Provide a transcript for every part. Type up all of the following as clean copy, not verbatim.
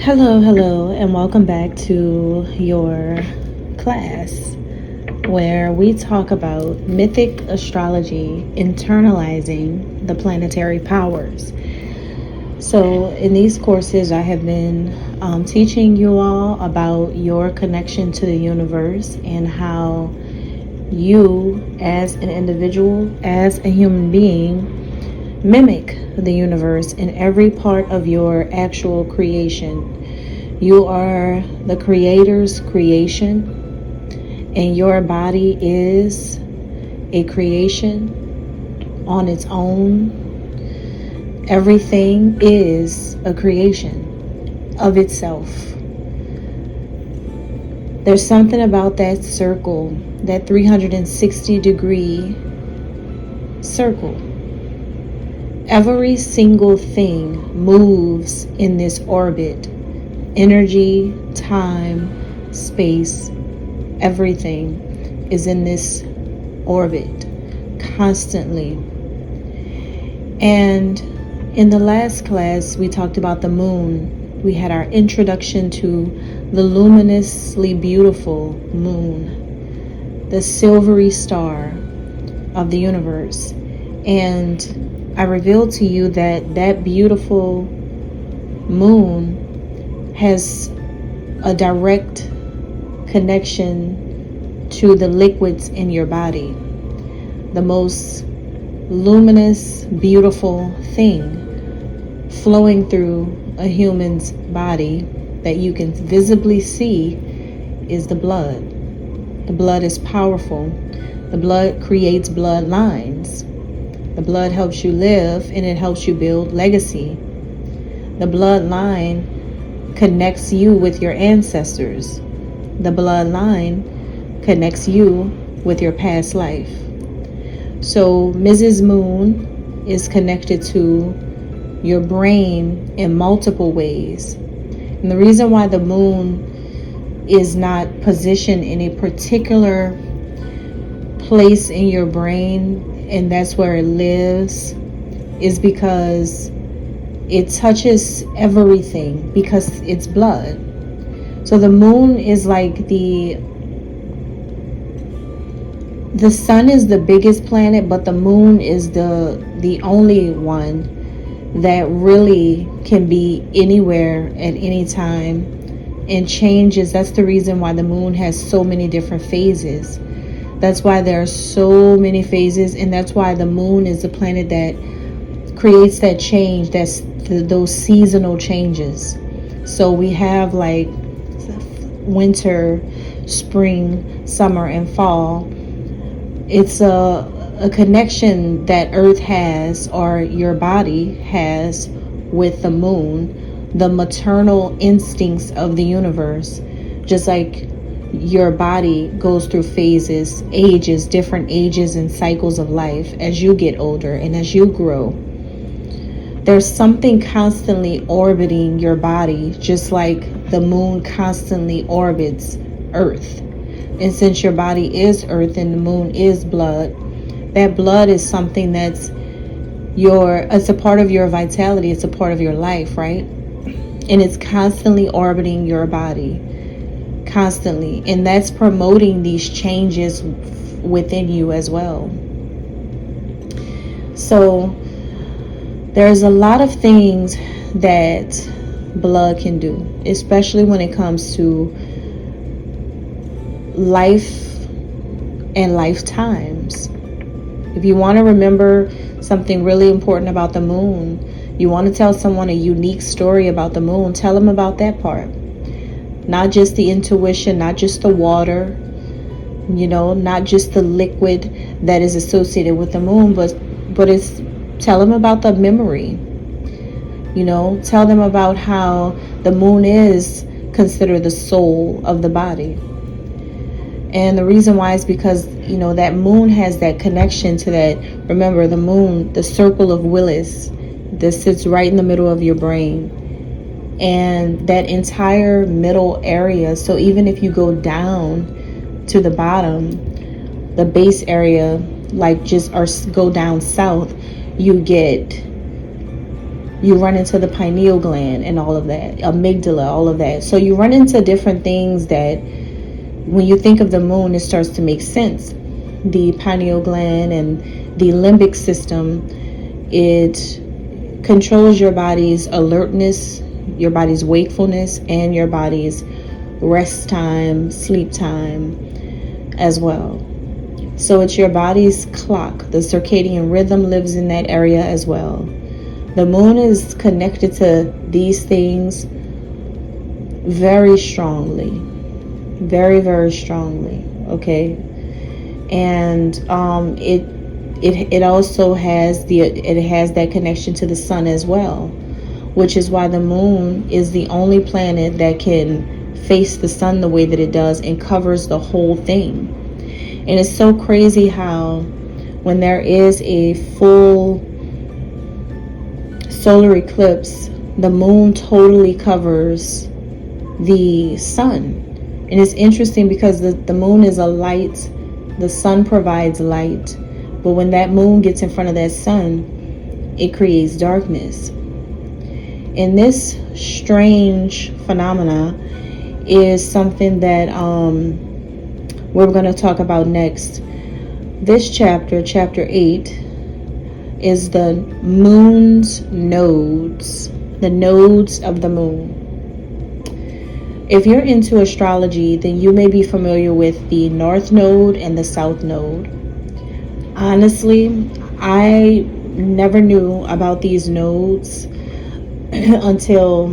Hello, and welcome back to your class where we talk about mythic astrology, internalizing the planetary powers. So, in these courses, I have been teaching you all about your connection to the universe and how you, as an individual, as a human being, mimic the universe in every part of your actual creation. You are the creator's creation, and your body is a creation on its own. Everything is a creation of itself. There's something about that circle, that 360-degree circle. Every single thing moves in this orbit. Energy, time, space, everything is in this orbit constantly. And in the last class, we talked about the moon. We had our introduction to the luminously beautiful moon, the silvery star of the universe. And I revealed to you that that beautiful moon has a direct connection to the liquids in your body. The most luminous, beautiful thing flowing through a human's body that you can visibly see is the blood. The blood is powerful. The blood creates bloodlines. The blood helps you live, and it helps you build legacy. The bloodline connects you with your ancestors. The bloodline connects you with your past life. So Mrs. Moon is connected to your brain in multiple ways. And the reason why the moon is not positioned in a particular place in your brain, and that's where it lives, is because it touches everything, because it's blood. So the moon is like the sun is the biggest planet, but the moon is the only one that really can be anywhere at any time and changes. That's the reason why the moon has so many different phases. That's why there are so many phases, and that's why the moon is the planet that creates that change, those seasonal changes. So we have like winter, spring, summer, and fall. It's a connection that Earth has, or your body has, with the moon, the maternal instincts of the universe. Just like your body goes through phases, ages, different ages and cycles of life as you get older and as you grow. There's something constantly orbiting your body, just like the moon constantly orbits Earth. And since your body is Earth and the moon is blood, that blood is something it's a part of your vitality, it's a part of your life, right? And it's constantly orbiting your body. Constantly, and that's promoting these changes within you as well. So there's a lot of things that blood can do, especially when it comes to life and lifetimes. If you want to remember something really important about the moon, you want to tell someone a unique story about the moon, tell them about that part. Not just the intuition, not just the water, not just the liquid that is associated with the moon, but it's tell them about the memory. Tell them about how the moon is considered the soul of the body. And the reason why is because, that moon has that connection to that. Remember, the moon, the circle of Willis, that sits right in the middle of your brain. And that entire middle area, so even if you go down to the bottom, the base area, or go down south, you get You run into the pineal gland and all of that, amygdala, all of that. So you run into different things that when you think of the moon, it starts to make sense. The pineal gland and the limbic system, it controls your body's alertness, your body's wakefulness, and your body's rest time, sleep time as well. So it's your body's clock. The circadian rhythm lives in that area as well. The moon is connected to these things very strongly, very, very strongly. Okay, and it also has that connection to the sun as well, which is why the moon is the only planet that can face the sun the way that it does and covers the whole thing. And it's so crazy how when there is a full solar eclipse, the moon totally covers the sun. And it's interesting because the moon is a light, the sun provides light, but when that moon gets in front of that sun, it creates darkness. And this strange phenomena is something that we're going to talk about next. This chapter, chapter 8, is the moon's nodes, the nodes of the moon. If you're into astrology, then you may be familiar with the North Node and the South Node. Honestly, I never knew about these nodes until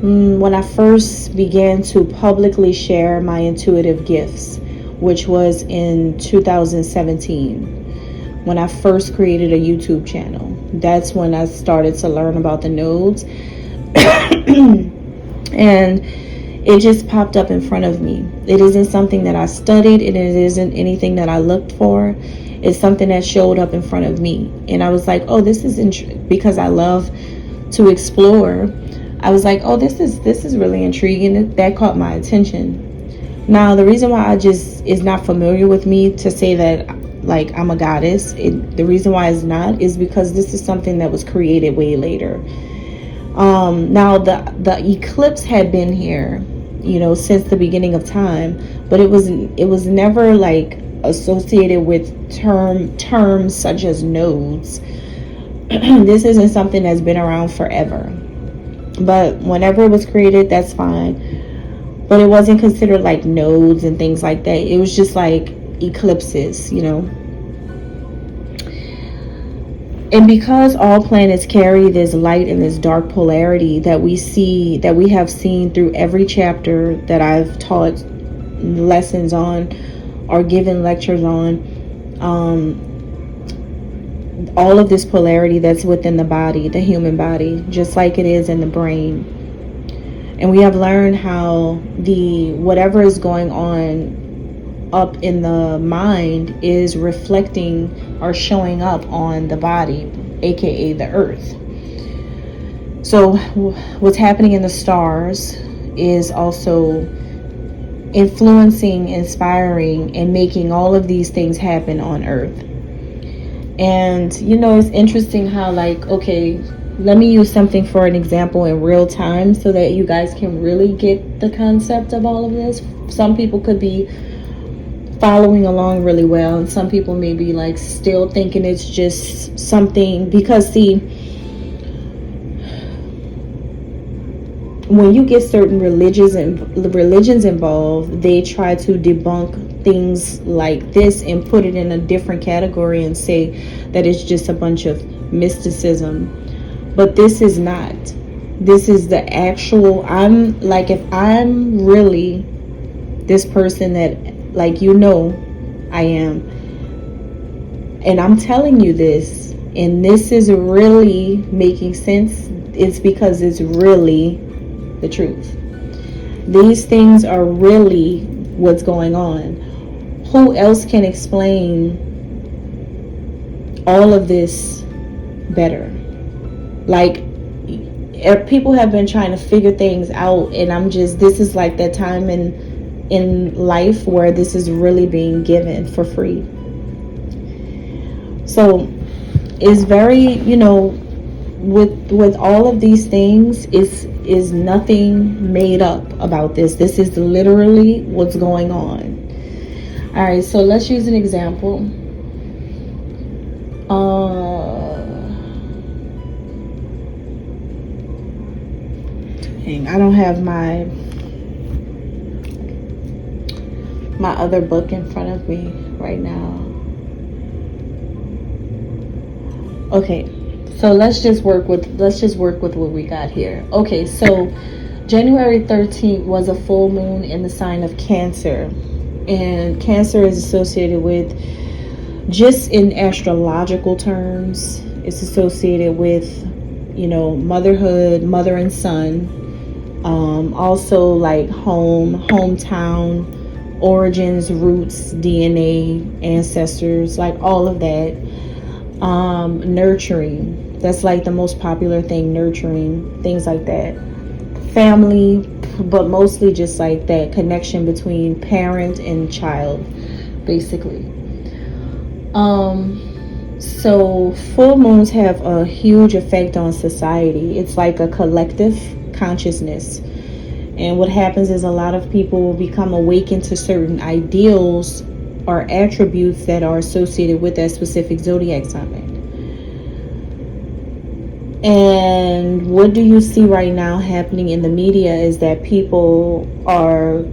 when I first began to publicly share my intuitive gifts, which was in 2017. When I first created a YouTube channel. That's when I started to learn about the nodes. And it just popped up in front of me. It isn't something that I studied, and it isn't anything that I looked for. It's something that showed up in front of me. And I was like, oh, this is because I love to explore. I was like, oh, this is really intriguing. That caught my attention. Now, the reason why is not familiar with me to say that like I'm a goddess, the reason why it's not is because this is something that was created way later. Now the eclipse had been here, since the beginning of time, but it was never like associated with terms such as nodes. This isn't something that's been around forever, but whenever it was created, that's fine. But it wasn't considered like nodes and things like that. It was just like eclipses, And because all planets carry this light and this dark polarity that we have seen through every chapter that I've taught lessons on or given lectures on, all of this polarity that's within the body, the human body, just like it is in the brain. And we have learned how whatever is going on up in the mind is reflecting or showing up on the body, aka the earth. So what's happening in the stars is also influencing, inspiring, and making all of these things happen on earth. And it's interesting how, like, okay, let me use something for an example in real time so that you guys can really get the concept of all of this. Some people could be following along really well, and some people may be like still thinking it's just something, because see, when you get certain religions involved, they try to debunk things like this and put it in a different category and say that it's just a bunch of mysticism. But this is not. This is the actual, if I'm really this person that, like, I am, and I'm telling you this, and this is really making sense, it's because it's really the truth. These things are really what's going on. Who else can explain all of this better? Like, people have been trying to figure things out, and this is like that time in life where this is really being given for free. So is very, you know, with all of these things, is nothing made up about this. This is literally what's going on. All right, so let's use an example. Dang, I don't have my other book in front of me right now. Okay, so let's just work with what we got here. Okay, so January 13th was a full moon in the sign of Cancer, and Cancer is associated with, just in astrological terms, it's associated with, you know, motherhood, mother and son, also like hometown, origins, roots, DNA, ancestors, like all of that. Nurturing, that's like the most popular thing, nurturing, things like that. Family, but mostly just like that connection between parent and child, basically. So full moons have a huge effect on society. It's like a collective consciousness. And what happens is a lot of people will become awakened to certain ideals or attributes that are associated with that specific zodiac sign. And what do you see right now happening in the media is that people are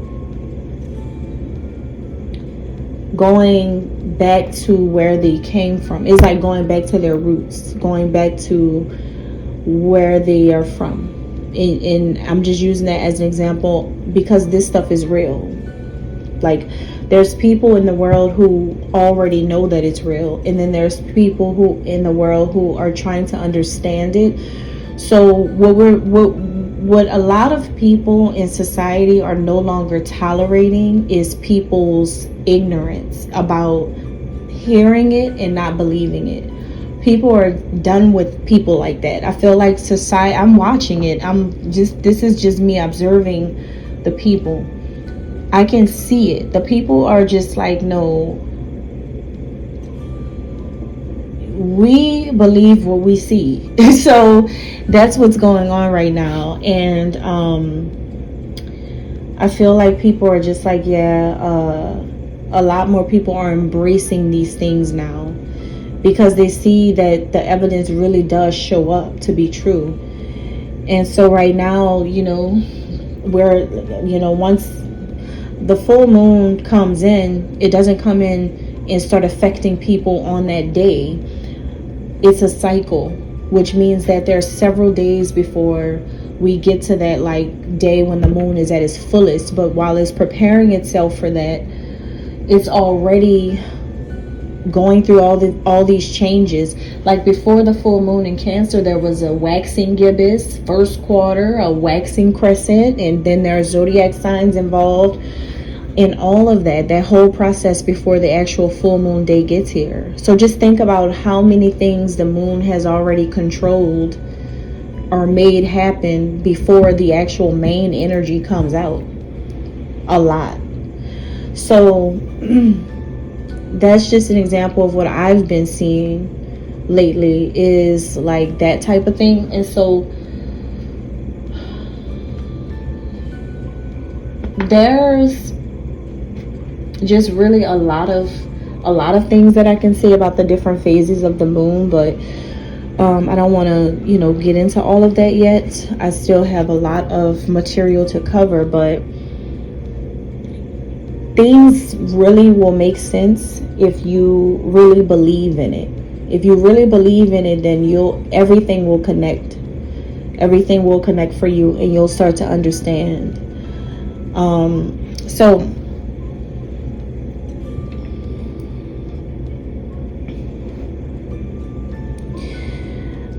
going back to where they came from. It's like going back to their roots, going back to where they are from. And I'm just using that as an example because this stuff is real. Like, there's people in the world who already know that it's real, and then there's people who in the world who are trying to understand it. So what a lot of people in society are no longer tolerating is people's ignorance about hearing it and not believing it. People are done with people like that. I feel like society, I'm watching it. This is just me observing the people. I can see it. The people are just like, no, we believe what we see. So that's what's going on right now. And I feel like people are just like, yeah, a lot more people are embracing these things now because they see that the evidence really does show up to be true. And so right now, you know, once the full moon comes in, it doesn't come in and start affecting people on that day. It's a cycle, which means that there's several days before we get to that like day when the moon is at its fullest. But while it's preparing itself for that, it's already going through all these changes. Like before the full moon in Cancer, there was a waxing gibbous first quarter, a waxing crescent, and then there are zodiac signs involved in all of that whole process before the actual full moon day gets here. So just think about how many things the moon has already controlled or made happen before the actual main energy comes out. A lot. So that's just an example of what I've been seeing lately, is like that type of thing. And so there's just really a lot of things that I can say about the different phases of the moon, but I don't want to, get into all of that yet. I still have a lot of material to cover, but things really will make sense if you really believe in it. If you really believe in it, then everything will connect. Everything will connect for you, and you'll start to understand. So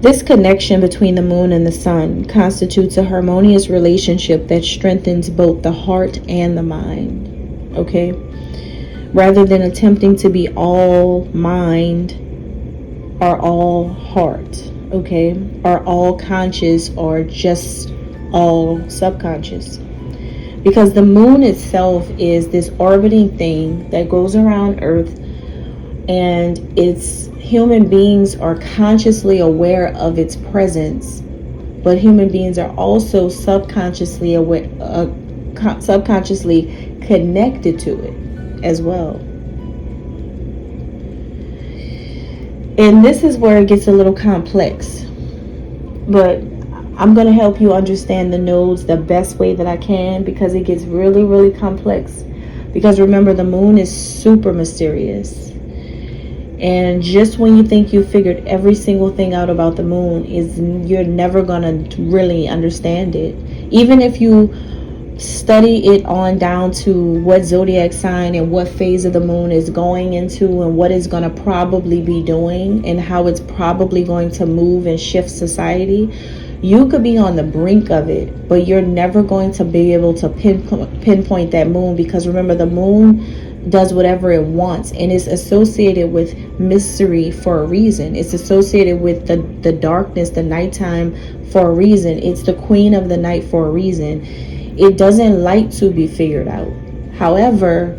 this connection between the moon and the sun constitutes a harmonious relationship that strengthens both the heart and the mind. Okay? Rather than attempting to be all mind or all heart. Okay? Or all conscious or just all subconscious. Because the moon itself is this orbiting thing that goes around Earth and it's human beings are consciously aware of its presence, but human beings are also subconsciously aware, subconsciously connected to it as well. And this is where it gets a little complex, but I'm going to help you understand the nodes the best way that I can, because it gets really, really complex. Because remember, the moon is super mysterious. And just when you think you figured every single thing out about the moon, you're never going to really understand it. Even if you study it on down to what zodiac sign and what phase of the moon is going into and what it's going to probably be doing and how it's probably going to move and shift society, you could be on the brink of it, but you're never going to be able to pinpoint that moon, because remember, the moon does whatever it wants, and it's associated with mystery for a reason. It's associated with the darkness, the nighttime, for a reason. It's the queen of the night for a reason. It doesn't like to be figured out. However,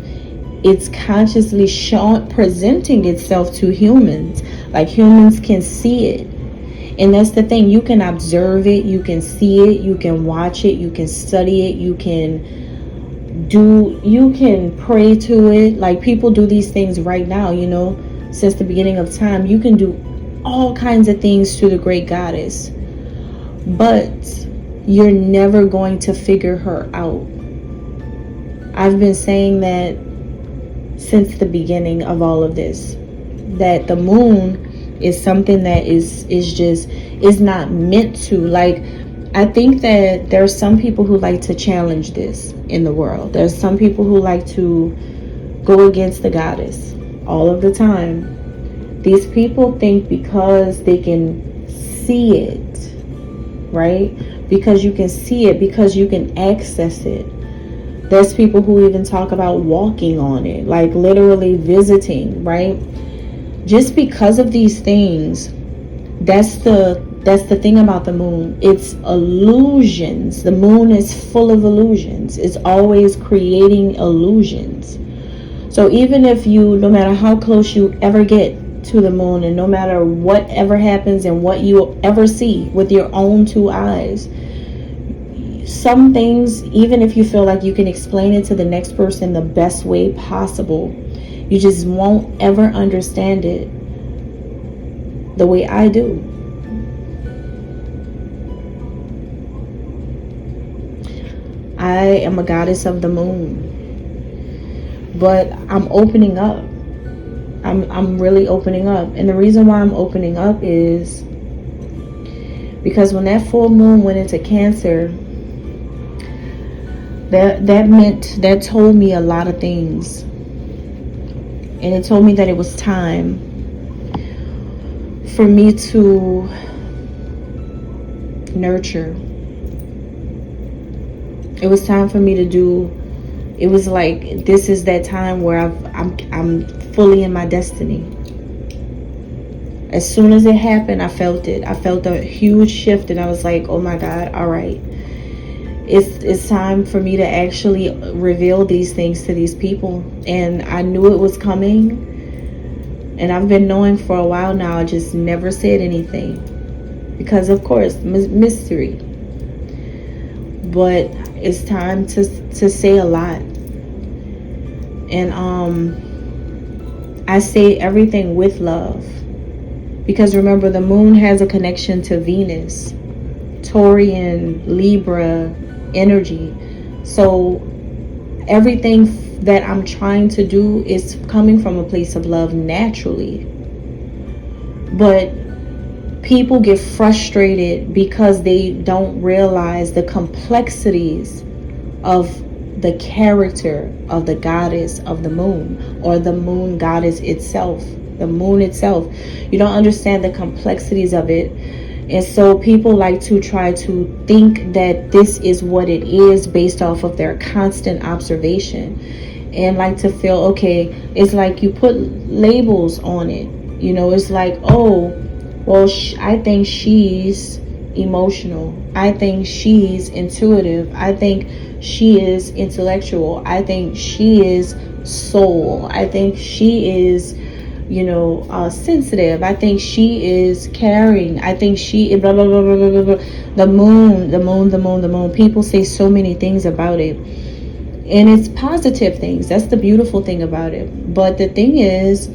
it's consciously presenting itself to humans. Like, humans can see it. And that's the thing. You can observe it. You can see it. You can watch it. You can study it. You can pray to it. Like, people do these things right now, since the beginning of time. You can do all kinds of things to the great goddess, but you're never going to figure her out. I've been saying that since the beginning of all of this, that the moon is something that is not meant to, like, I think that there are some people who like to challenge this in the world. There's some people who like to go against the goddess all of the time. These people think because they can see it, right? Because you can see it, because you can access it. There's people who even talk about walking on it, like literally visiting, right? Just because of these things, that's the thing about the moon. It's illusions. The moon is full of illusions. It's always creating illusions. So even if no matter how close you ever get to the moon, and no matter what ever happens and what you ever see with your own two eyes, some things, even if you feel like you can explain it to the next person the best way possible, you just won't ever understand it the way I do. I am a goddess of the moon, but I'm opening up. I'm really opening up. And the reason why I'm opening up is because when that full moon went into Cancer, that told me a lot of things. And it told me that it was time for me to nurture. It was time for me to do. It was like, this is that time where I'm fully in my destiny. As soon as it happened, I felt it. I felt a huge shift, and I was like, oh my God, all right. It's time for me to actually reveal these things to these people. And I knew it was coming. And I've been knowing for a while now. I just never said anything. Because, of course, mystery. But it's time to say a lot. And I say everything with love. Because remember, the moon has a connection to Venus, Taurian, Libra energy. So everything that I'm trying to do is coming from a place of love naturally. But people get frustrated because they don't realize the complexities of the character of the goddess of the moon, or the moon goddess itself, the moon itself. You don't understand the complexities of it. And so people like to try to think that this is what it is based off of their constant observation, and like to feel, okay, it's like you put labels on it. It's like, oh, well, I think she's emotional. I think she's intuitive. I think she is intellectual. I think she is soul. I think she is sensitive. I think she is caring. I think she blah blah blah blah blah blah. The moon, the moon, the moon, the moon. People say so many things about it, and it's positive things. That's the beautiful thing about it. But the thing is,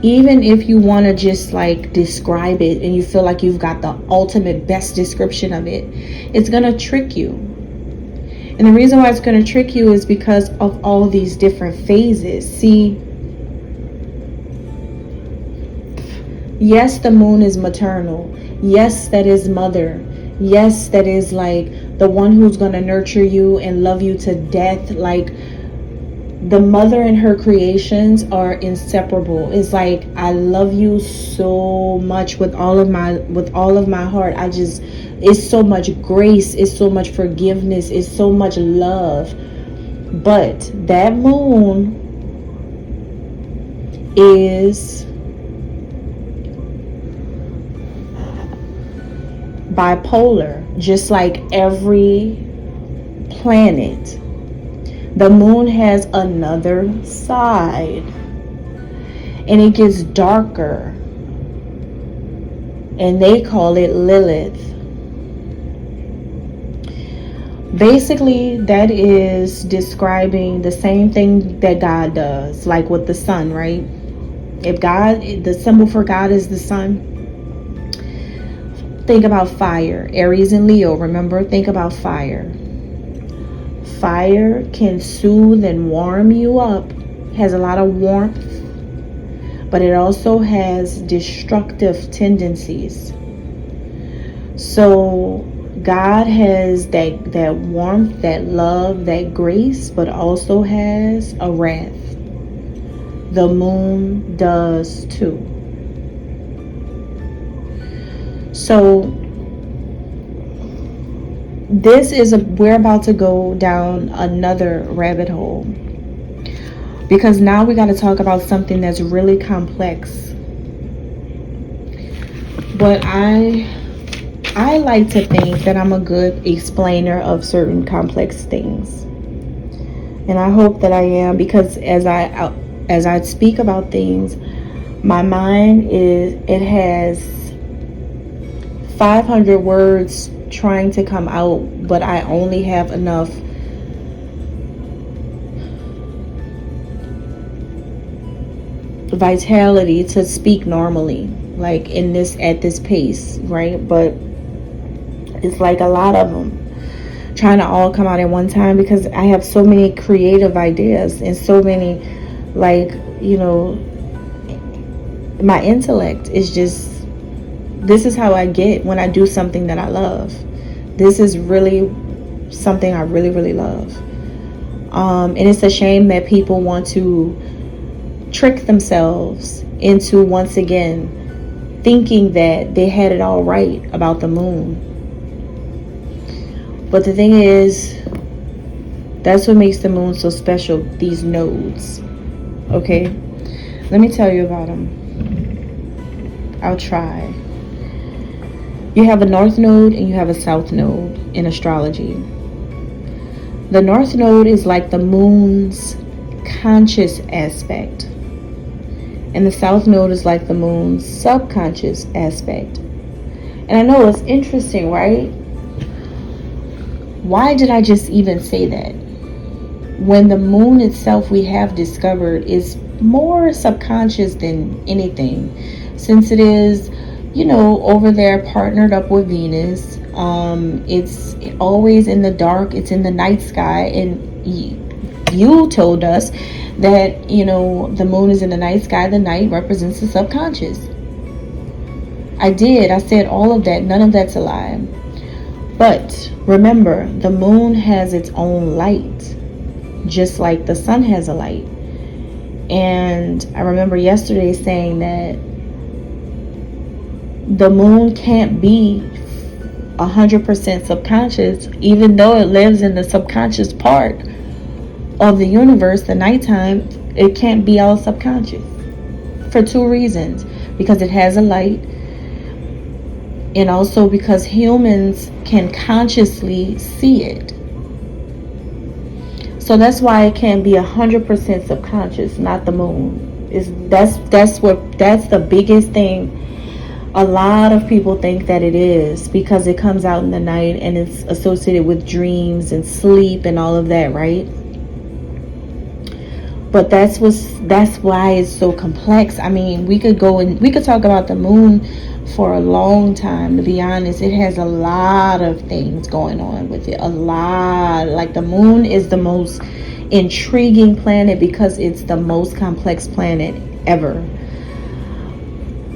even if you want to just like describe it and you feel like you've got the ultimate best description of it, it's gonna trick you. And the reason why it's going to trick you is because of all these different phases. See, yes, the moon is maternal. Yes, that is mother. Yes, that is like the one who's going to nurture you and love you to death. Like, the mother and her creations are inseparable. It's like, I love you so much with all of my heart. It's so much grace, it's so much forgiveness, it's so much love. But that moon is bipolar, just like every planet. The moon has another side, and it gets darker, and they call it Lilith. Basically, that is describing the same thing that God does, like with the sun, right? If God, the symbol for God is the sun, think about fire. Aries and Leo, remember? Think about fire. Fire can soothe and warm you up, has a lot of warmth, but it also has destructive tendencies. So God has that warmth, that love, that grace, but also has a wrath. The moon does too. So we're about to go down another rabbit hole, because now we got to talk about something that's really complex. But I like to think that I'm a good explainer of certain complex things, and I hope that I am, because as I speak about things, my mind has 500 words trying to come out, but I only have enough vitality to speak normally, like at this pace, right? But it's like a lot of them trying to all come out at one time, because I have so many creative ideas and so many, like, my intellect is just, this is how I get when I do something that I love. This is really something I really, really love. And it's a shame that people want to trick themselves into, once again, thinking that they had it all right about the moon. But the thing is, that's what makes the moon so special, these nodes. Okay? Let me tell you about them. I'll try. You have a north node and you have a south node in astrology. The north node is like the moon's conscious aspect, and the south node is like the moon's subconscious aspect. And I know it's interesting, right? Why did I just even say that? When the moon itself, we have discovered, is more subconscious than anything, since it is, over there partnered up with Venus. It's always in the dark, it's in the night sky, and you told us that, the moon is in the night sky. The night represents the subconscious. I said all of that. None of that's a lie. But remember, the moon has its own light, just like the sun has a light. And I remember yesterday saying that the moon can't be 100% subconscious, even though it lives in the subconscious part of the universe. The nighttime, it can't be all subconscious for two reasons: because it has a light, and also because humans can consciously see it. So that's why it can't be 100% subconscious, not the moon. That's the biggest thing. A lot of people think that it is because it comes out in the night and it's associated with dreams and sleep and all of that, right? But that's why it's so complex. I mean, we could talk about the moon for a long time. To be honest, it has a lot of things going on with it. A lot. Like, the moon is the most intriguing planet because it's the most complex planet ever.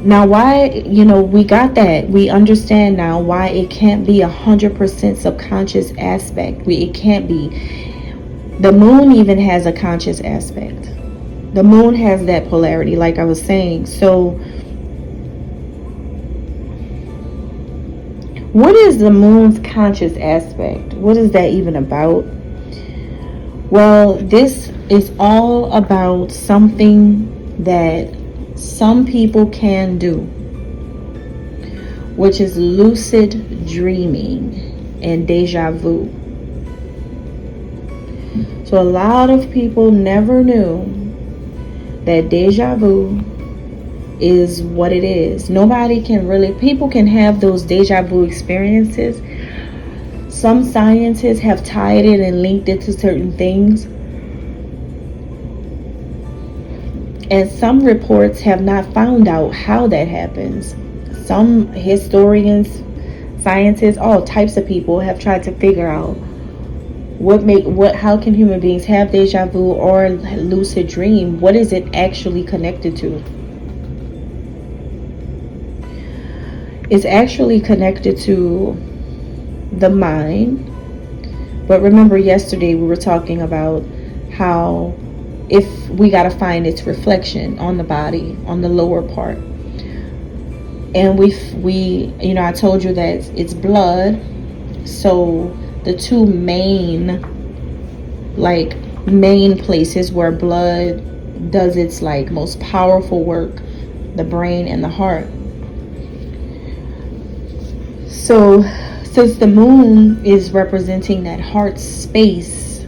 Now, why, we got that. We understand now why it can't be 100% subconscious aspect. It can't be. The moon even has a conscious aspect. The moon has that polarity, like I was saying. So, what is the moon's conscious aspect? What is that even about? Well, this is all about something that some people can do, which is lucid dreaming and deja vu. So a lot of people never knew that deja vu is what it is. People can have those deja vu experiences. Some scientists have tied it and linked it to certain things. And some reports have not found out how that happens. Some historians, scientists, all types of people have tried to figure out how can human beings have deja vu or lucid dream? What is it actually connected to? It's actually connected to the mind. But remember, yesterday we were talking about how if we got to find its reflection on the body, on the lower part. And I told you that it's blood. So the two main places where blood does its most powerful work, the brain and the heart. So since the moon is representing that heart space,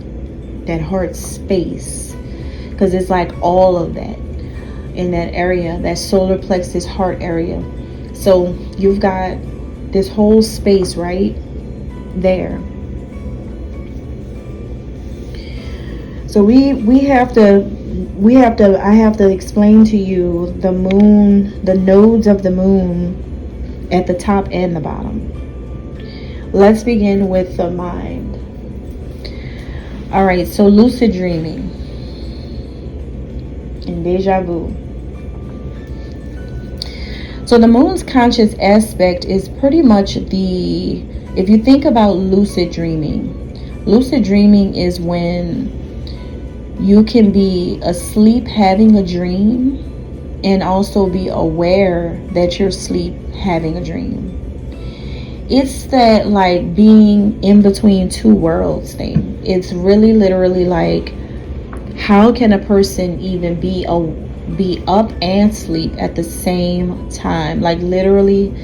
because it's all of that in that area, that solar plexus heart area. So you've got this whole space right there. So I have to explain to you the moon, the nodes of the moon at the top and the bottom. Let's begin with the mind. All right, so lucid dreaming and deja vu. So the moon's conscious aspect is pretty much if you think about lucid dreaming is when you can be asleep having a dream and also be aware that you're asleep having a dream. It's that being in between two worlds thing. It's really literally how can a person even be up and sleep at the same time? Literally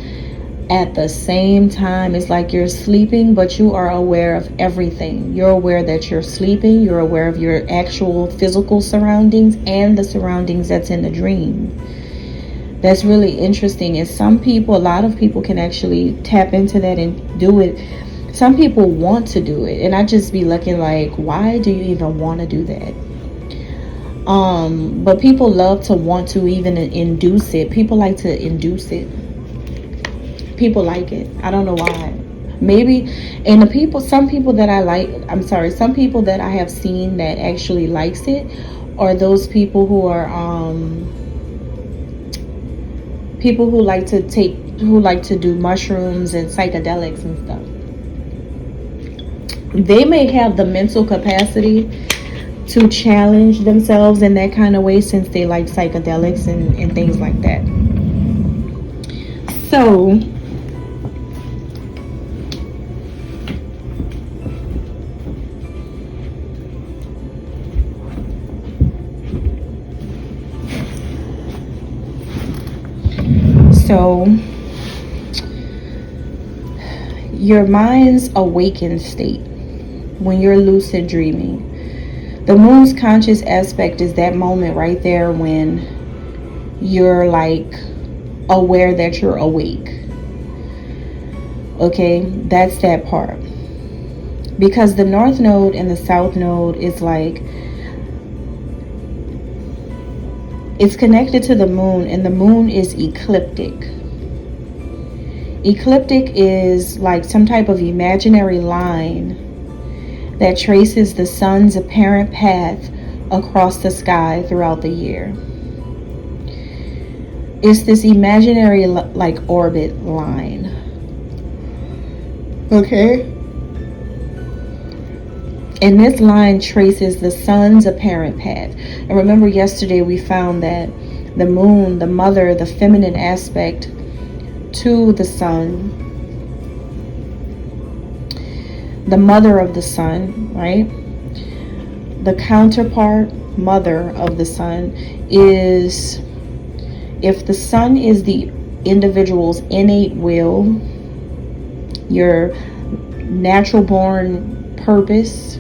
at the same time. It's you're sleeping, but you are aware of everything. You're aware that you're sleeping. You're aware of your actual physical surroundings and the surroundings that's in the dream. That's really interesting. And a lot of people can actually tap into that and do it. Some people want to do it, and I just be looking why do you even want to do that? But people love to want to even induce it. People like to induce it. People like it. I don't know why. Maybe, and some people that I have seen that actually likes it are those people who are people who like to do mushrooms and psychedelics and stuff. They may have the mental capacity to challenge themselves in that kind of way since they like psychedelics and things like that. So your mind's awakened state when you're lucid dreaming. The moon's conscious aspect is that moment right there when you're like aware that you're awake. Okay, that's that part. Because the North Node and the South Node is like, it's connected to the moon, and the moon is ecliptic. Ecliptic is like some type of imaginary line that traces the sun's apparent path across the sky throughout the year. It's this imaginary like orbit line. Okay? And this line traces the sun's apparent path. And remember yesterday we found that the moon, the mother, the feminine aspect to the sun, the mother of the sun, right? The counterpart mother of the sun is, if the sun is the individual's innate will, your natural born purpose,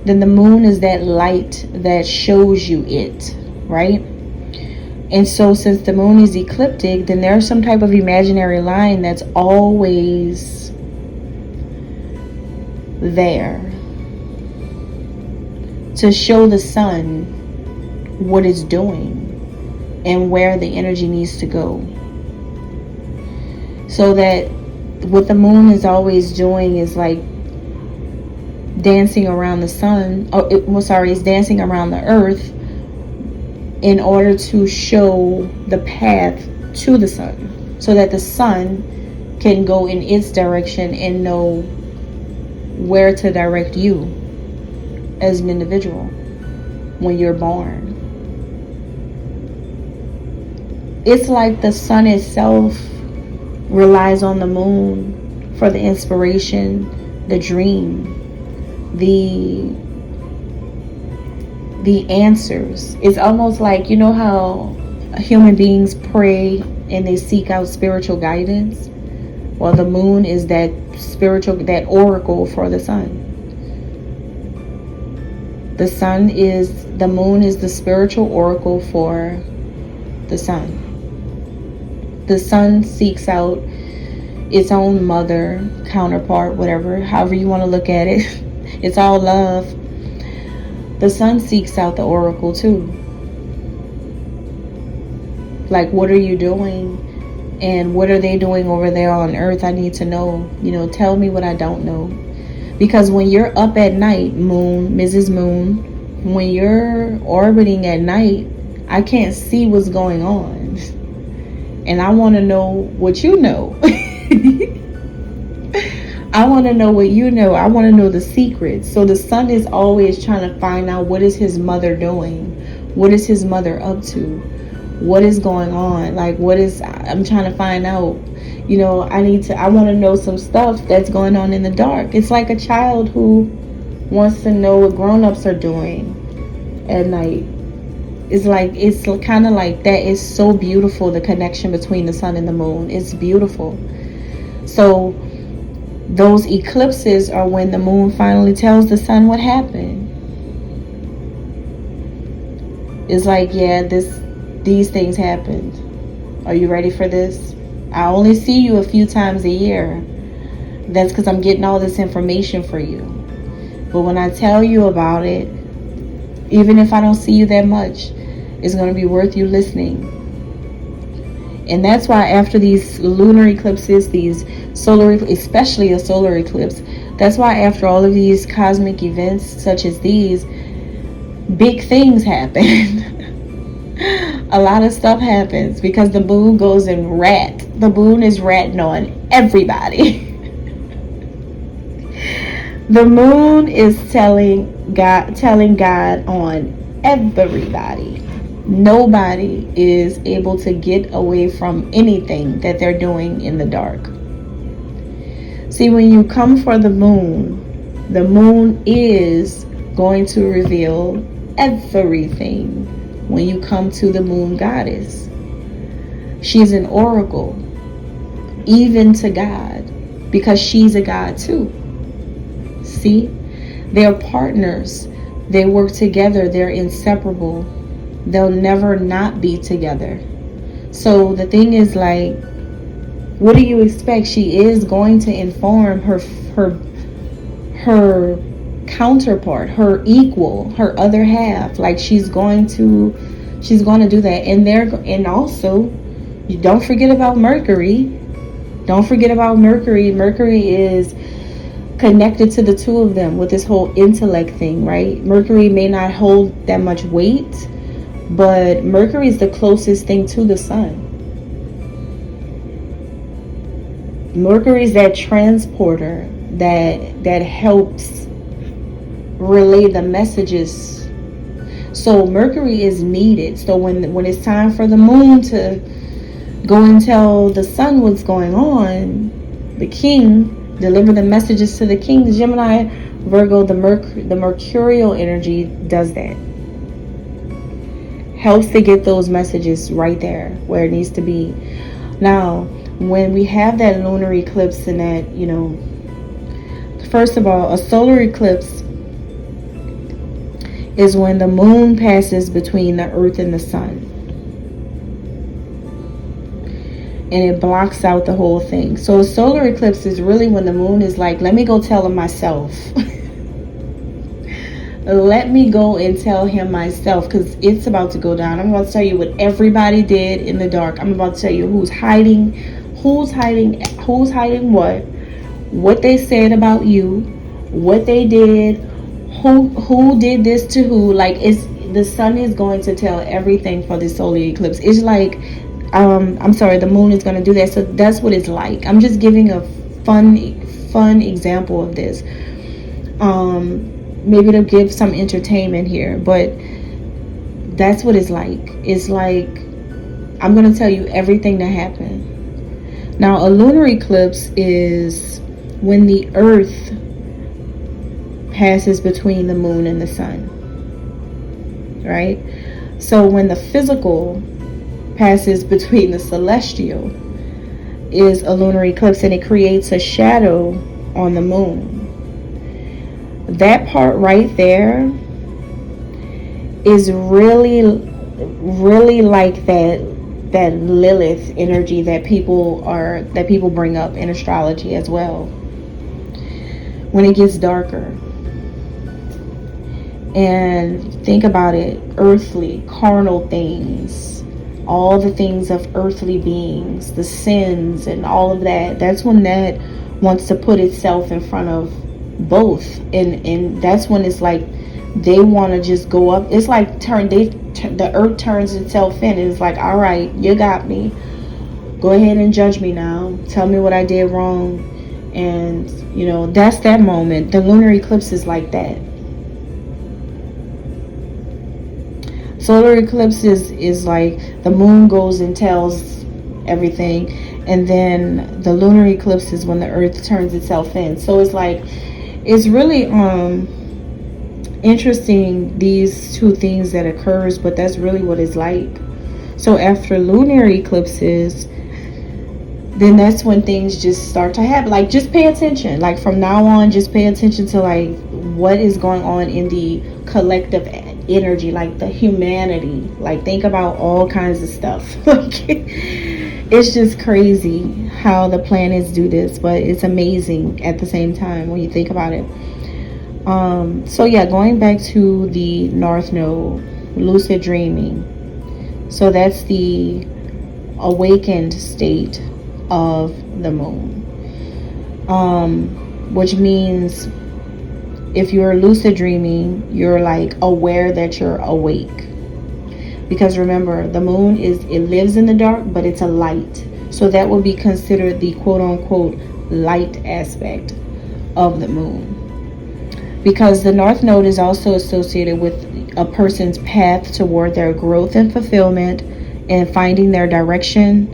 then the moon is that light that shows you it, right? And so since the moon is ecliptic, then there's some type of imaginary line that's always there to show the sun what it's doing and where the energy needs to go. So that what the moon is always doing is like dancing around the sun, it's dancing around the earth in order to show the path to the sun, so that the sun can go in its direction and know where to direct you as an individual when you're born. It's like the sun itself relies on the moon for the inspiration, the dream, the answers. It's almost like, you know how human beings pray and they seek out spiritual guidance? Well, the moon is that spiritual, that oracle for the sun. The moon is the spiritual oracle for the sun. The sun seeks out its own mother, counterpart, whatever, however you want to look at it. It's all love. The sun seeks out the oracle too. Like, what are you doing? And what are they doing over there on earth? I need to know. Tell me what I don't know. Because when you're up at night, Moon, Mrs. Moon, when you're orbiting at night, I can't see what's going on. And I want to know what you know. I want to know what you know. I want to know the secrets. So the sun is always trying to find out, what is his mother doing? What is his mother up to? What is going on? Like, I'm trying to find out. I want to know some stuff that's going on in the dark. It's like a child who wants to know what grown-ups are doing at night. It's kind of like that. It's so beautiful, the connection between the sun and the moon. It's beautiful. So those eclipses are when the moon finally tells the sun what happened. It's like, yeah, these things happened. Are you ready for this? I only see you a few times a year. That's because I'm getting all this information for you. But when I tell you about it, even if I don't see you that much, it's going to be worth you listening. And that's why after these lunar eclipses, these especially a solar eclipse, that's why after all of these cosmic events such as these, big things happen. A lot of stuff happens because the moon goes in rat. The moon is ratting on everybody. The moon is telling God on everybody. Nobody is able to get away from anything that they're doing in the dark. See, when you come for the moon is going to reveal everything. When you come to the moon goddess, she's an oracle, even to God, because she's a god too. See, they're partners. They work together. They're inseparable. They'll never not be together. So the thing is, like, what do you expect? She is going to inform her counterpart, her equal, her other half. Like, she's going to do that. And also, don't forget about Mercury. Don't forget about Mercury. Mercury is connected to the two of them with this whole intellect thing, right? Mercury may not hold that much weight, but Mercury is the closest thing to the sun. Mercury is that transporter that helps relay the messages. So Mercury is needed. So when it's time for the moon to go and tell the sun what's going on, the king, deliver the messages to the king, the Gemini, Virgo, the mercurial energy does that. Helps to get those messages right there where it needs to be. Now, when we have that lunar eclipse and that, you know, first of all, a solar eclipse is when the moon passes between the earth and the sun. And it blocks out the whole thing. So a solar eclipse is really when the moon is like, let me go tell him myself. Let me go and tell him myself, because it's about to go down. I'm about to tell you what everybody did in the dark. I'm about to tell you who's hiding what they said about you, what they did, who did this to who. Like, the sun is going to tell everything for the solar eclipse. It's like, I'm sorry, the moon is going to do that. So that's what it's like. I'm just giving a fun example of this. Maybe to give some entertainment here, but that's what it's like. It's like, I'm going to tell you everything that happened. Now, a lunar eclipse is when the earth passes between the moon and the sun, right? So when the physical passes between the celestial is a lunar eclipse, and it creates a shadow on the moon. That part right there is really like that Lilith energy that people bring up in astrology as well. When it gets darker. And think about it, earthly, carnal things, all the things of earthly beings, the sins and all of that, that's when that wants to put itself in front of both. And that's when it's like they want to just go up. It's like the earth turns itself in, and it's like, all right, you got me. Go ahead and judge me now. Tell me what I did wrong. And, you know, that's that moment. The lunar eclipse is like that. Solar eclipse is like the moon goes and tells everything, and then the lunar eclipse is when the earth turns itself in. So it's like, it's really interesting, these two things that occurs, but that's really what it's like. So after lunar eclipses, then that's when things just start to happen. Like, just pay attention. Like, from now on, just pay attention to like what is going on in the collective energy, like the humanity. Like, think about all kinds of stuff. Like, it's just crazy how the planets do this, but it's amazing at the same time when you think about it. So yeah, going back to the North Node, lucid dreaming. So that's the awakened state of the moon, which means if you're lucid dreaming, you're like aware that you're awake. Because remember, the moon it lives in the dark, but it's a light. So that would be considered the quote-unquote light aspect of the moon. Because the North Node is also associated with a person's path toward their growth and fulfillment and finding their direction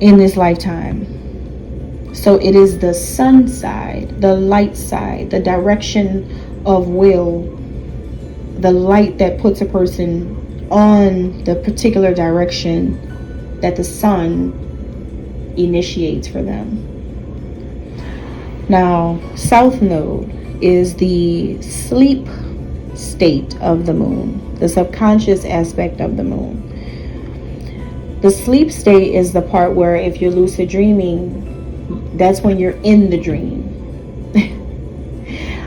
in this lifetime. So it is the sun side, the light side, the direction of will, the light that puts a person on the particular direction that the sun initiates for them. Now, South Node is the sleep state of the moon, the subconscious aspect of the moon. The sleep state is the part where if you're lucid dreaming, that's when you're in the dream.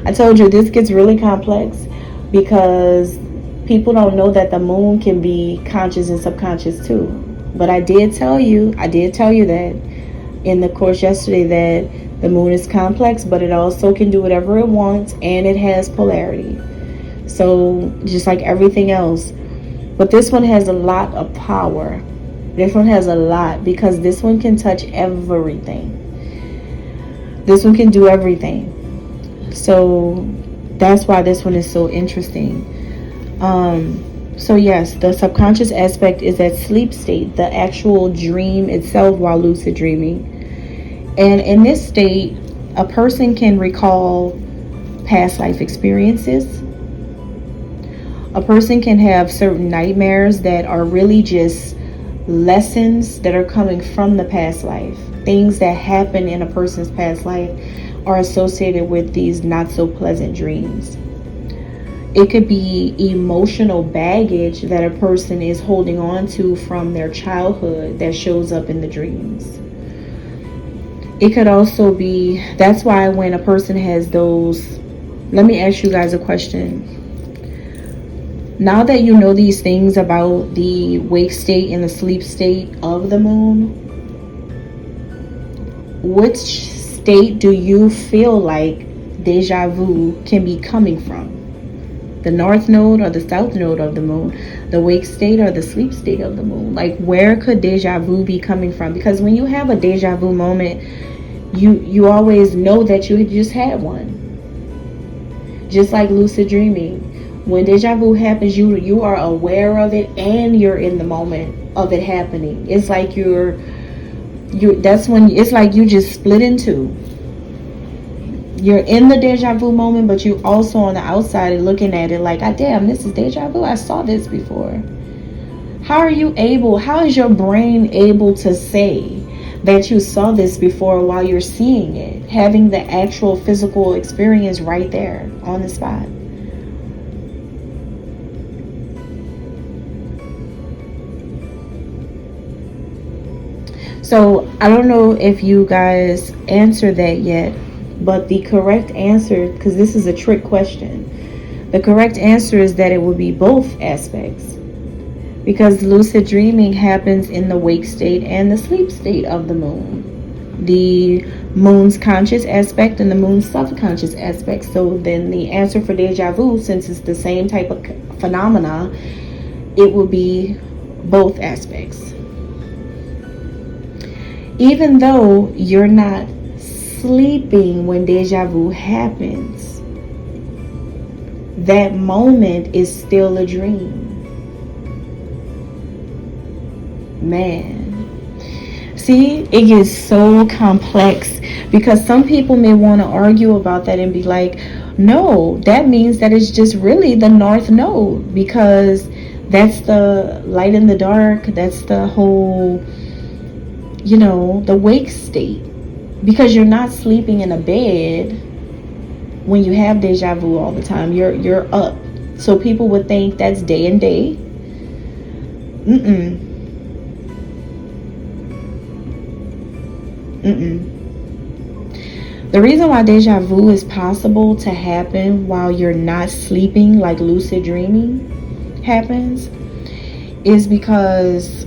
I told you this gets really complex because people don't know that the moon can be conscious and subconscious too. But I did tell you that in the course yesterday that the moon is complex, but it also can do whatever it wants, and it has polarity. So just like everything else. But this one has a lot of power. This one has a lot because this one can touch everything. This one can do everything. So that's why this one is so interesting. So yes, the subconscious aspect is that sleep state, the actual dream itself while lucid dreaming. And in this state, a person can recall past life experiences. A person can have certain nightmares that are really just lessons that are coming from the past life. Things that happen in a person's past life are associated with these not so pleasant dreams. It could be emotional baggage that a person is holding on to from their childhood that shows up in the dreams. It could also be, that's why when a person has those, let me ask you guys a question. Now that you know these things about the wake state and the sleep state of the moon, which state do you feel like deja vu can be coming from? The north node or the south node of the moon, the wake state or the sleep state of the moon? Like, where could deja vu be coming from? Because when you have a deja vu moment, you always know that you just had one. Just like lucid dreaming. When deja vu happens, you are aware of it and you're in the moment of it happening. It's like that's when it's like you just split in two. You're in the deja vu moment, but you also on the outside and looking at it like, God damn, this is deja vu. I saw this before. How is your brain able to say that you saw this before while you're seeing it, having the actual physical experience right there on the spot? So I don't know if you guys answered that yet, but the correct answer, because this is a trick question, the correct answer is that it would be both aspects. Because lucid dreaming happens in the wake state and the sleep state of the moon. The moon's conscious aspect and the moon's subconscious aspect. So then the answer for deja vu, since it's the same type of phenomena, it will be both aspects. Even though you're not sleeping when deja vu happens, that moment is still a dream. Man, see, it gets so complex because some people may want to argue about that and be like, no, that means that it's just really the north node because that's the light in the dark, that's the whole, the wake state, because you're not sleeping in a bed when you have deja vu all the time. You're up, so people would think that's day and day. The reason why deja vu is possible to happen while you're not sleeping, like lucid dreaming happens, is because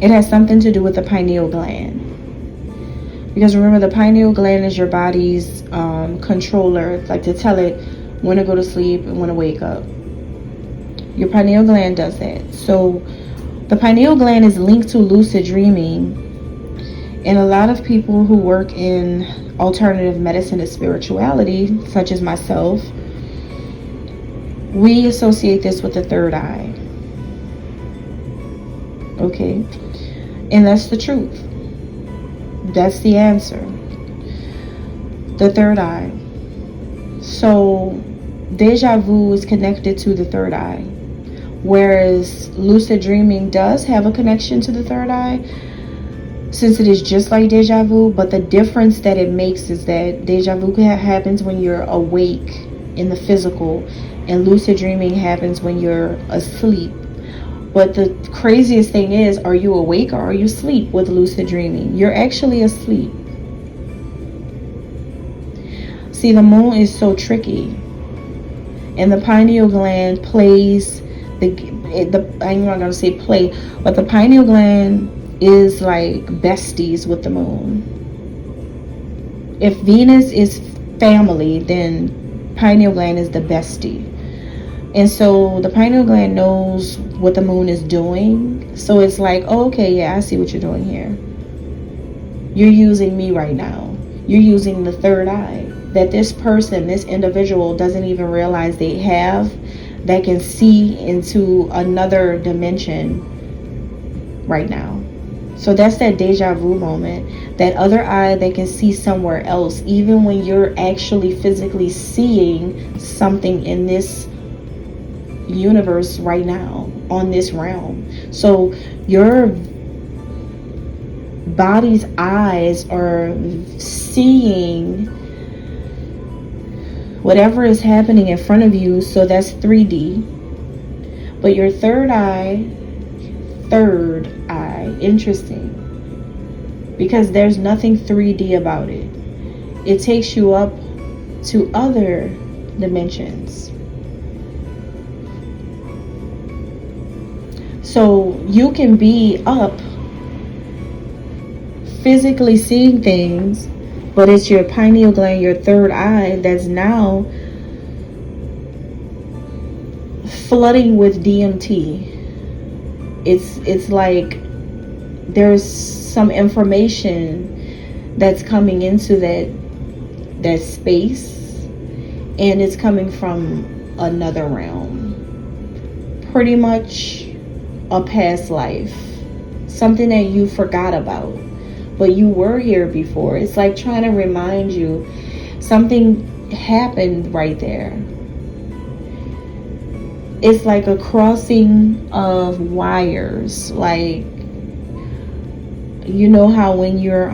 it has something to do with the pineal gland. Because remember, the pineal gland is your body's controller, like to tell it when to go to sleep and when to wake up. Your pineal gland does that. So the pineal gland is linked to lucid dreaming, and a lot of people who work in alternative medicine and spirituality, such as myself, we associate this with the third eye. Okay? And that's the truth. That's the answer. The third eye. So deja vu is connected to the third eye, whereas lucid dreaming does have a connection to the third eye, since it is just like deja vu. But the difference that it makes is that deja vu happens when you're awake in the physical, and lucid dreaming happens when you're asleep. But the craziest thing is, are you awake or are you asleep with lucid dreaming? You're actually asleep. See, the moon is so tricky. And the pineal gland plays I'm not going to say play, but the pineal gland is like besties with the moon. If Venus is family, then pineal gland is the bestie. And so the pineal gland knows what the moon is doing. So it's like, oh, okay, yeah, I see what you're doing here. You're using me right now. You're using the third eye that this person, this individual doesn't even realize they have, that can see into another dimension right now. So that's that deja vu moment, that other eye that can see somewhere else, even when you're actually physically seeing something in this universe right now, on this realm. So your body's eyes are seeing whatever is happening in front of you. So that's 3D. But your third eye, interesting, because there's nothing 3D about it. It takes you up to other dimensions. So you can be up physically seeing things, but it's your pineal gland, your third eye, that's now flooding with DMT. It's like there's some information that's coming into that space, and it's coming from another realm. Pretty much a past life. Something that you forgot about, but you were here before. It's like trying to remind you something happened right there. It's like a crossing of wires. Like, you know how when you're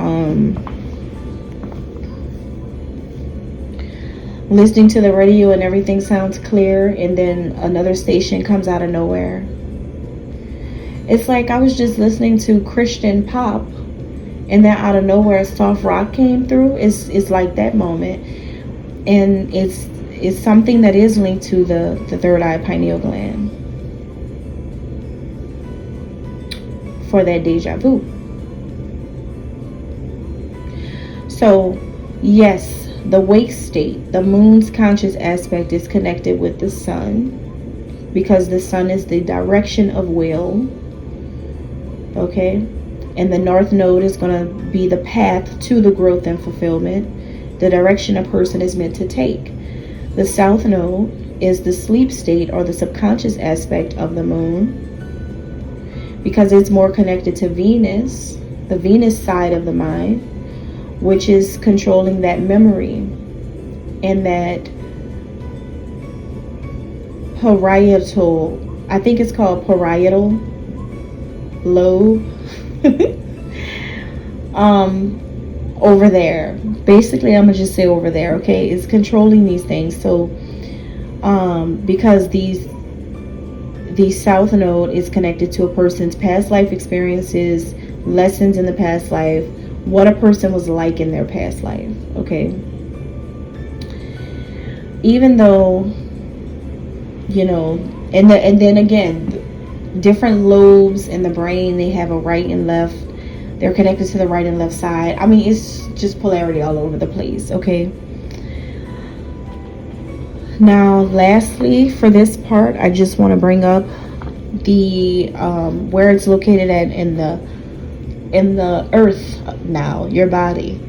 listening to the radio and everything sounds clear, and then another station comes out of nowhere. It's like I was just listening to Christian pop, and then out of nowhere soft rock came through. It's like that moment. And it's something that is linked to the third eye pineal gland for that deja vu. So yes, the wake state, the moon's conscious aspect, is connected with the sun, because the sun is the direction of will. Okay, and the north node is going to be the path to the growth and fulfillment, the direction a person is meant to take. The south node is the sleep state, or the subconscious aspect of the moon, because it's more connected to Venus, the Venus side of the mind, which is controlling that memory and that parietal, I think it's called parietal lobe, over there. Basically, I'm gonna just say over there, okay? It's controlling these things. So because the south node is connected to a person's past life experiences, lessons in the past life, what a person was like in their past life. Okay, even though, you know, and then again, different lobes in the brain, they have a right and left. They're connected to the right and left side. I mean, it's just polarity all over the place. Okay, now lastly, for this part, I just want to bring up the where it's located at in the earth now, your body.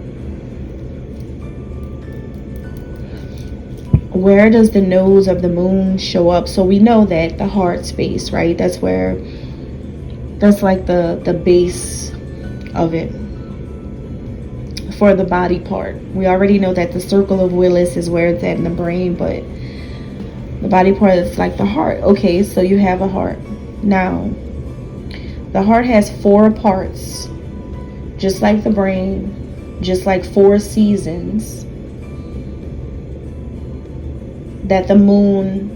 Where does the nose of the moon show up? So we know that the heart space, right? That's where, that's like the base of it for the body part. We already know that the circle of Willis is where it's at in the brain, but the body part is like the heart. Okay, so you have a heart. Now, the heart has 4 parts, just like the brain, just like 4 seasons that the moon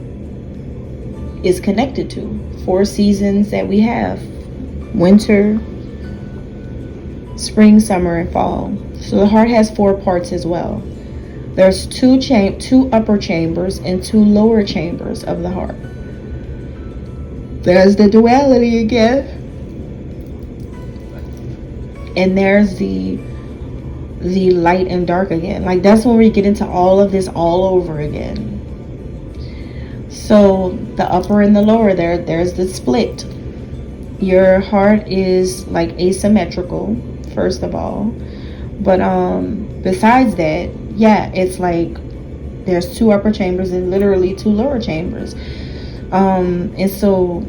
is connected to. 4 seasons that we have: winter, spring, summer, and fall. So the heart has 4 parts as well. There's two upper chambers and 2 lower chambers of the heart. There's the duality again. And there's the light and dark again. Like, that's when we get into all of this all over again. So the upper and the lower, there's the split. Your heart is like asymmetrical, first of all. But besides that, yeah, it's like there's 2 upper chambers and literally 2 lower chambers. And so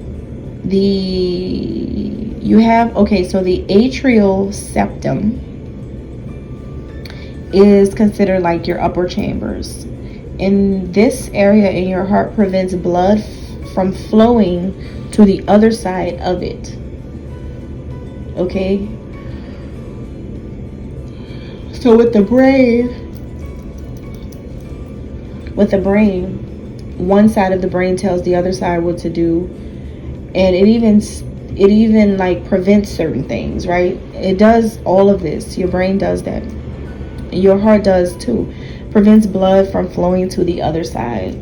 you have, okay, so the atrial septum is considered like your upper chambers. In this area in your heart prevents blood from flowing to the other side of it. Okay? So with the brain, one side of the brain tells the other side what to do, and it even like prevents certain things, right? It does all of this. Your brain does that. Your heart does too. Prevents blood from flowing to the other side.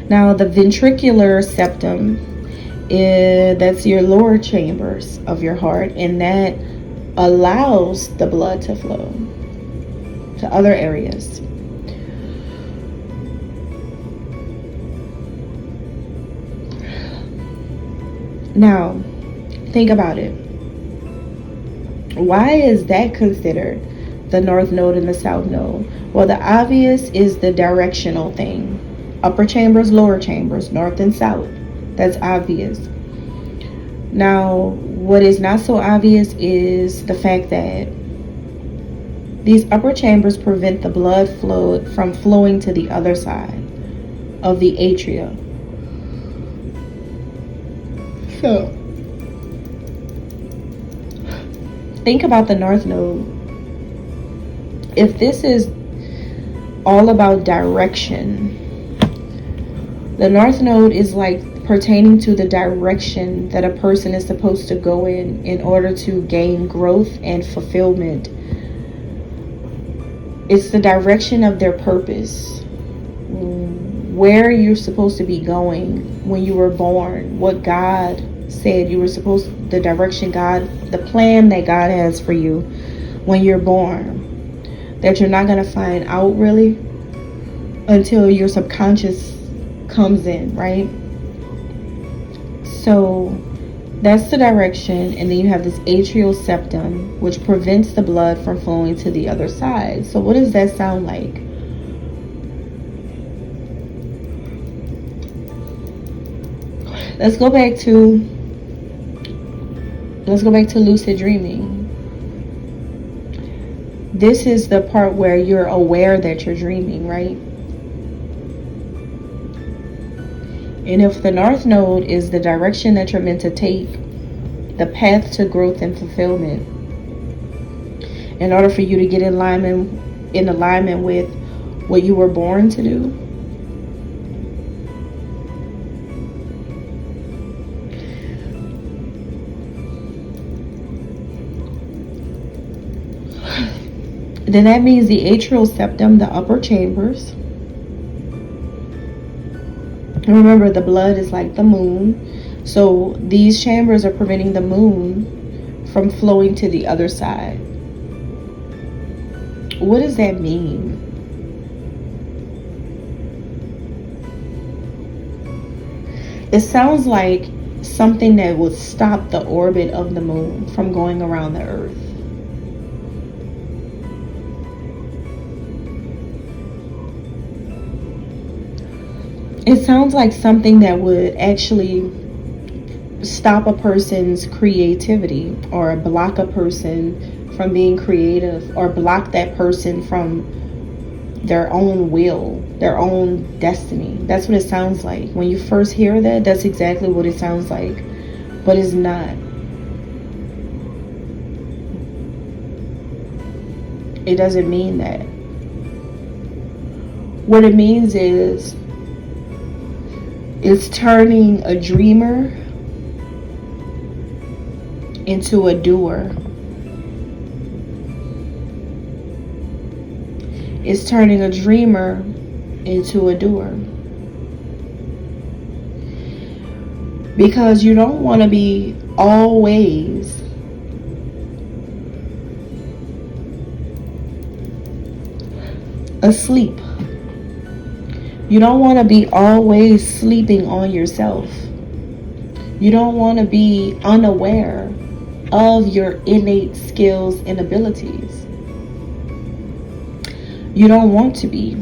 Now the ventricular septum, that's your lower chambers of your heart, and that allows the blood to flow to other areas. Now, think about it. Why is that considered the north node and the south node? Well, the obvious is the directional thing. Upper chambers, lower chambers, north and south. That's obvious. Now, what is not so obvious is the fact that these upper chambers prevent the blood flow from flowing to the other side of the atria. So, think about the north node. If this is all about direction, the north node is like pertaining to the direction that a person is supposed to go in order to gain growth and fulfillment. It's the direction of their purpose, where you're supposed to be going when you were born, what God said you were supposed to, the direction God, the plan that God has for you when you're born, that you're not going to find out really until your subconscious comes in, right? So that's the direction. And then you have this atrial septum, which prevents the blood from flowing to the other side. So what does that sound like? Let's go back to lucid dreaming. This is the part where you're aware that you're dreaming, right? And if the north node is the direction that you're meant to take, the path to growth and fulfillment, in order for you to get in alignment with what you were born to do, then that means the atrial septum, the upper chambers. And remember, the blood is like the moon. So these chambers are preventing the moon from flowing to the other side. What does that mean? It sounds like something that would stop the orbit of the moon from going around the earth. It sounds like something that would actually stop a person's creativity, or block a person from being creative, or block that person from their own will, their own destiny. That's what it sounds like. When you first hear that, that's exactly what it sounds like. But it's not. It doesn't mean that. What it means is It's turning a dreamer into a doer. It's turning a dreamer into a doer. Because you don't want to be always asleep. You don't want to be always sleeping on yourself. You don't want to be unaware of your innate skills and abilities. You don't want to be.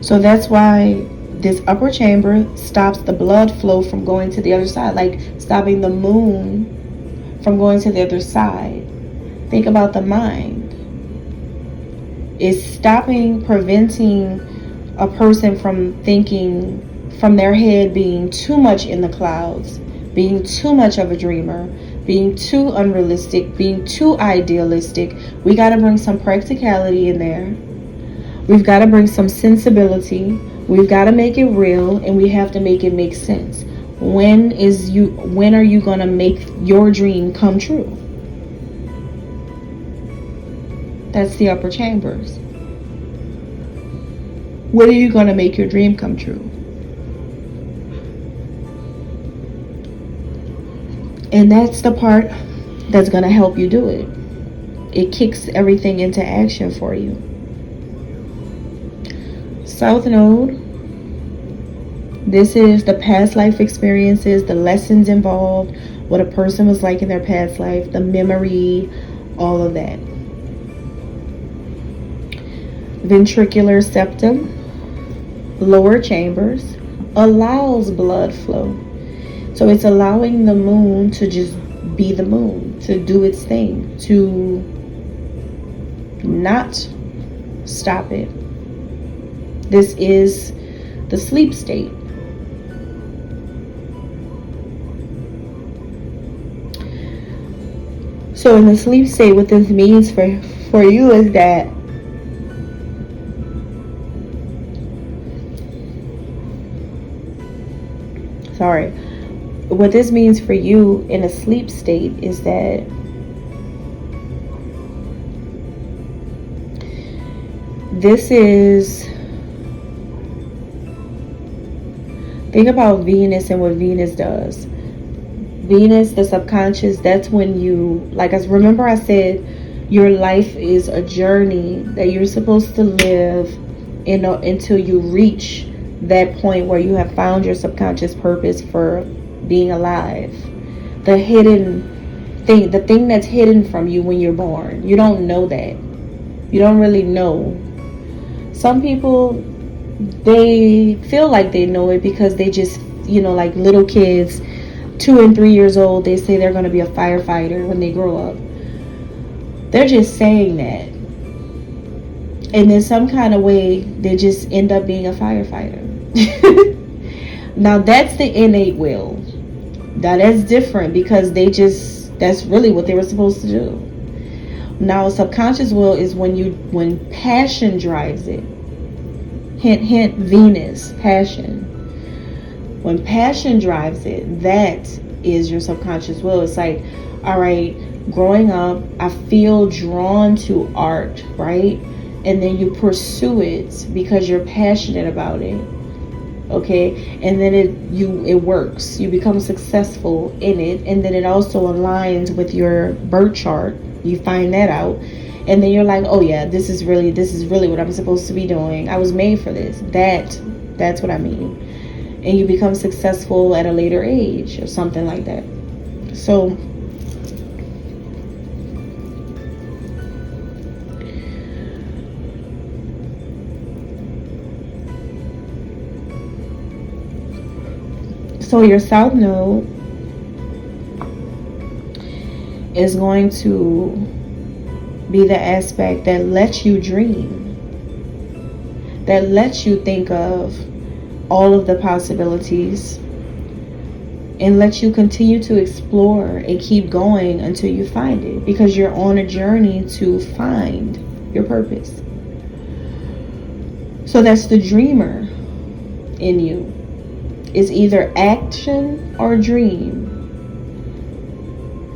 So that's why this upper chamber stops the blood flow from going to the other side, like stopping the moon from going to the other side. Think about the mind. It's stopping, preventing a person from thinking, from their head being too much in the clouds, being too much of a dreamer, being too unrealistic, being too idealistic. We got to bring some practicality in there. We've got to bring some sensibility. We've got to make it real, and we have to make it make sense. When are you going to make your dream come true? That's the upper chambers. When are you going to make your dream come true? And that's the part that's going to help you do it. It kicks everything into action for you. South Node. This is the past life experiences, the lessons involved, what a person was like in their past life, the memory, all of that. Ventricular septum, lower chambers, allows blood flow. So it's allowing the moon to just be the moon, to do its thing, to not stop it. This is the sleep state. So in the sleep state, what this means for you is that what this means for you in a sleep state is that this is, think about Venus and what Venus does. Venus, the subconscious, that's when you, like, remember I said your life is a journey that you're supposed to live until you reach that point where you have found your subconscious purpose for being alive. The hidden thing, the thing that's hidden from you when you're born. You don't know that. You don't really know. Some people, they feel like they know it because they just, like little kids, 2 and 3 years old, they say they're going to be a firefighter when they grow up. They're just saying that. And in some kind of way, they just end up being a firefighter. Now, that's the innate will. Now, that's different because that's really what they were supposed to do. Now, a subconscious will is when passion drives it. Hint, hint, Venus, passion. When passion drives it, that is your subconscious will. It's like, all right, growing up, I feel drawn to art, right? And then you pursue it because you're passionate about it. Okay, and then it works. You become successful in it, and then it also aligns with your birth chart. You find that out, and then you're like, oh yeah, this is really what I'm supposed to be doing. I was made for this. That's what I mean. And you become successful at a later age or something like that. So your South Node is going to be the aspect that lets you dream, that lets you think of all of the possibilities, and lets you continue to explore and keep going until you find it, because you're on a journey to find your purpose. So that's the dreamer in you. It's either action or dream.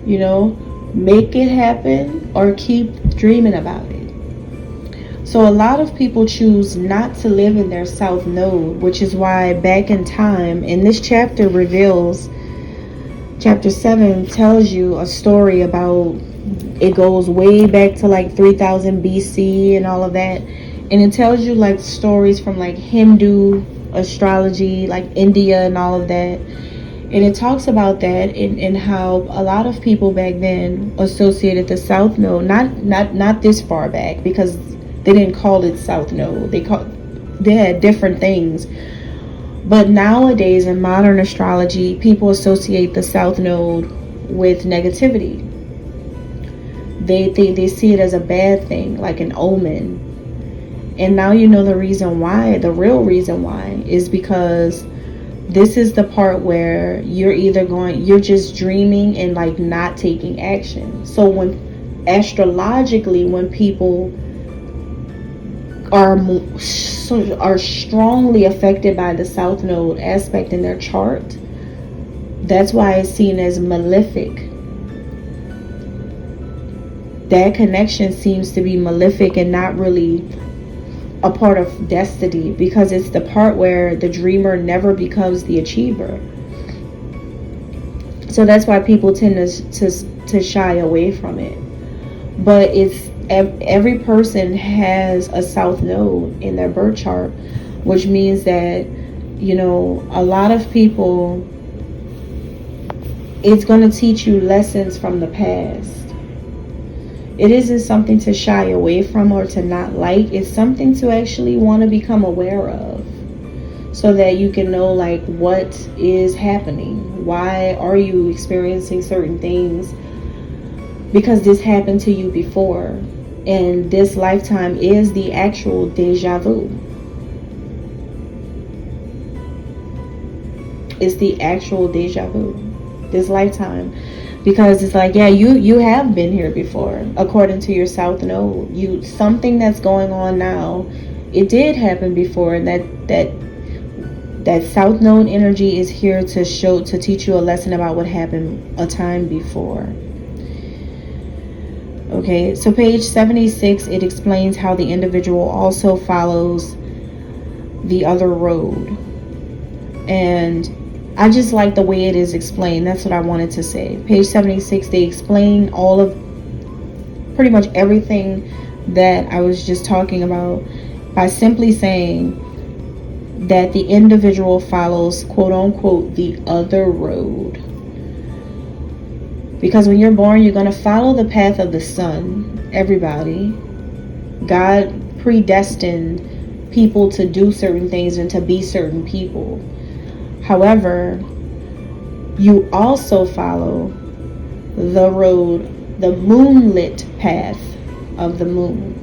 You know, make it happen or keep dreaming about it. So a lot of people choose not to live in their south node, which is why back in time, and this chapter reveals, chapter 7 tells you a story about, it goes way back to like 3000 BC and all of that. And it tells you like stories from like Hindu astrology, like India and all of that. And it talks about that and how a lot of people back then associated the south node, not this far back, because they didn't call it south node. They had different things. But nowadays in modern astrology, people associate the south node with negativity. They see it as a bad thing, like an omen. And now you know the reason why. The real reason why is because this is the part where you're just dreaming and like not taking action. So when astrologically, when people are strongly affected by the south node aspect in their chart, that's why it's seen as malefic. That connection seems to be malefic and not really a part of destiny, because it's the part where the dreamer never becomes the achiever. So that's why people tend to shy away from it. But it's every person has a south node in their birth chart, which means that, you know, a lot of people, it's going to teach you lessons from the past. It isn't something to shy away from or to not like. It's something to actually want to become aware of, so that you can know like what is happening. Why are you experiencing certain things? Because this happened to you before, and this lifetime is the actual deja vu. It's the actual deja vu, this lifetime. Because it's like, yeah, you have been here before, according to your south node. Something that's going on now, it did happen before, and that south node energy is here to teach you a lesson about what happened a time before. Okay, so page 76, it explains how the individual also follows the other road. And I just like the way it is explained. That's what I wanted to say. Page 76, they explain all of pretty much everything that I was just talking about by simply saying that the individual follows, quote unquote, the other road. Because when you're born, you're going to follow the path of the sun. Everybody. God predestined people to do certain things and to be certain people. However, you also follow the road, the moonlit path of the moon.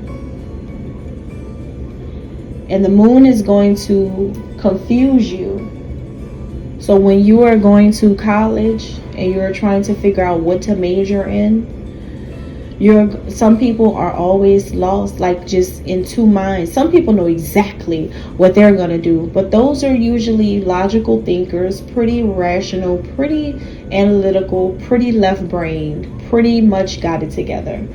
And the moon is going to confuse you. So when you are going to college and you're trying to figure out what to major in, some people are always lost, like just in two minds. Some people know exactly what they're going to do, but those are usually logical thinkers, pretty rational, pretty analytical, pretty left-brained, pretty much got it together.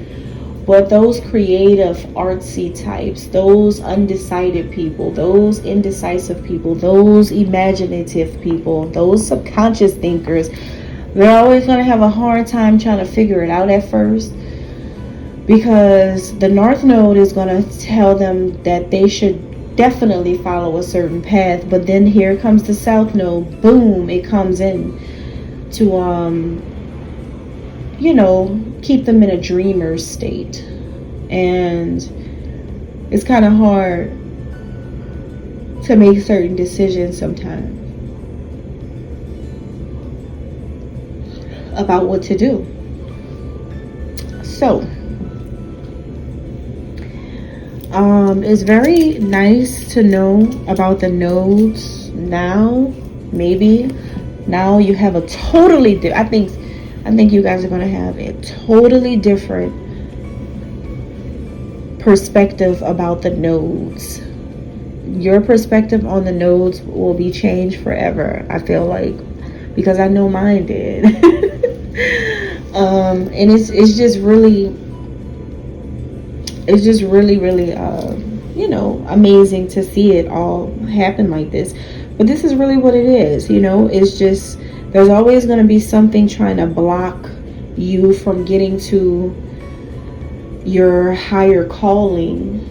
But those creative, artsy types, those undecided people, those indecisive people, those imaginative people, those subconscious thinkers, they're always going to have a hard time trying to figure it out at first. Because the North Node is going to tell them that they should definitely follow a certain path. But then here comes the South Node. Boom, it comes in to, keep them in a dreamer state. And it's kind of hard to make certain decisions sometimes about what to do. So, it's very nice to know about the nodes now. Maybe now you have a totally different, I think you guys are going to have a totally different perspective about the nodes. your perspective on the nodes will be changed forever, I feel like, because I know mine did. And it's just really you know, amazing to see it all happen like this. But this is really what it is, you know. It's just, there's always going to be something trying to block you from getting to your higher calling.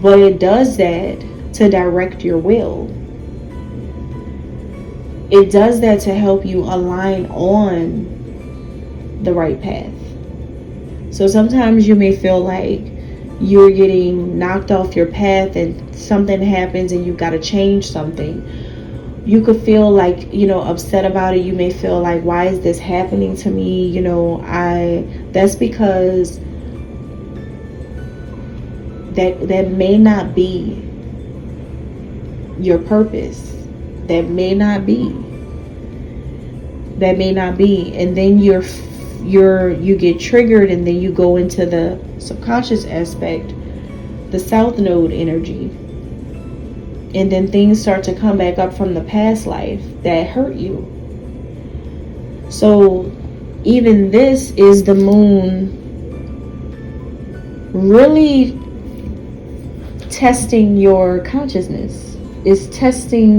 But it does that to direct your will. It does that to help you align on the right path. So sometimes you may feel like you're getting knocked off your path and something happens and you've got to change something. You could feel like, you know, upset about it. You may feel like, why is this happening to me? You know, that's because that may not be your purpose. That may not be. And then you get triggered, and then you go into the subconscious aspect, the south node energy, and then things start to come back up from the past life that hurt you. So even this is the moon really testing your consciousness. It's testing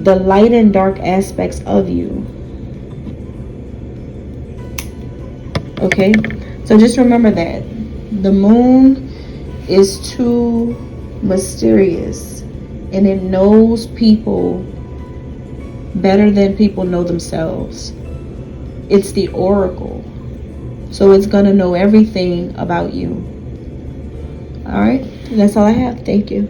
the light and dark aspects of you. Okay, so just remember that the moon is too mysterious, and it knows people better than people know themselves. It's the oracle, so it's gonna know everything about you. All right, that's all I have. Thank you.